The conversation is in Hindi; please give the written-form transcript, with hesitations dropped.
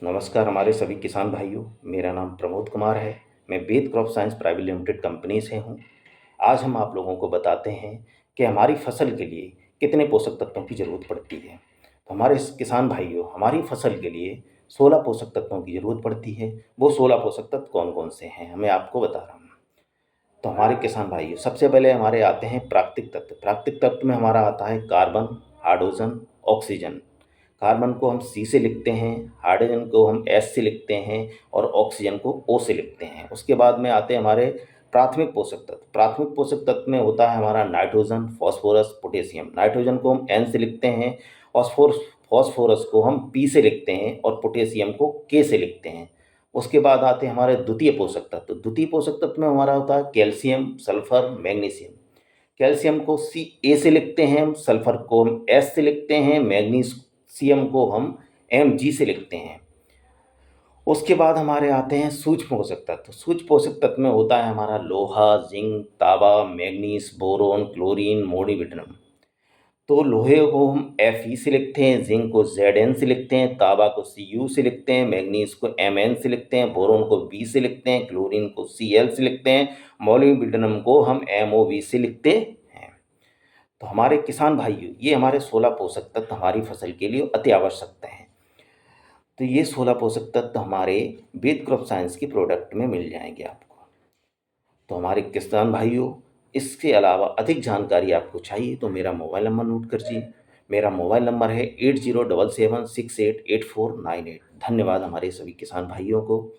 नमस्कार हमारे सभी किसान भाइयों, मेरा नाम प्रमोद कुमार है। मैं Ved crop science private limited company से हूँ। आज हम आप लोगों को बताते हैं कि हमारी फसल के लिए कितने पोषक तत्वों की ज़रूरत पड़ती है। तो हमारे किसान भाइयों, हमारी फसल के लिए 16 पोषक तत्वों की ज़रूरत पड़ती है। वो 16 पोषक तत्व कौन कौन से हैं, मैं आपको बता रहा हूँ। तो हमारे किसान भाइयों, सबसे पहले हमारे आते हैं प्राकृतिक तत्व। प्राकृतिक तत्व में हमारा आता है कार्बन, हाइड्रोजन, ऑक्सीजन। कार्बन को हम सी से लिखते हैं, हाइड्रोजन को हम एस से लिखते हैं और ऑक्सीजन को ओ से लिखते हैं। उसके बाद में आते हैं हमारे प्राथमिक पोषक तत्व। प्राथमिक पोषक तत्व में होता है हमारा नाइट्रोजन, फॉस्फोरस, पोटेशियम। नाइट्रोजन को हम एन से लिखते हैं और फॉस्फोरस को हम पी से लिखते हैं और पोटेशियम को के से लिखते हैं। उसके बाद आते हैं हमारे द्वितीय पोषक तत्व। द्वितीय पोषक तत्व में हमारा होता है कैल्शियम, सल्फर, मैग्नीशियम। कैल्शियम को सी ए से लिखते हैं, सल्फर को हम एस से लिखते हैं, मैग्नीशियम को हम एम जी से लिखते हैं। उसके बाद हमारे आते हैं सूक्ष्म पोषक तत्व। सूक्ष्म पोषक तत्व में होता है हमारा लोहा, जिंक, तांबा, मैग्नीज, बोरोन, क्लोरीन, मोलिब्डेनम। तो लोहे को हम Fe से लिखते हैं, जिंक को Zn से लिखते हैं, तांबा को Cu से लिखते हैं, मैग्नीज को Mn से लिखते हैं, बोरोन को B से लिखते हैं, क्लोरीन को Cl से लिखते हैं, मोलिब्डेनम को हम MoV से लिखते हैं। तो हमारे किसान भाइयों, ये हमारे 16 पोषक तत्व हमारी फसल के लिए अति आवश्यकता हैं। तो ये 16 पोषक तत्व हमारे वेद क्रॉप साइंस के प्रोडक्ट में मिल जाएंगे आपको। तो हमारे किसान भाइयों, इसके अलावा अधिक जानकारी आपको चाहिए तो मेरा मोबाइल नंबर नोट करिए। मेरा मोबाइल नंबर है 8077688498। धन्यवाद हमारे सभी किसान भाइयों को।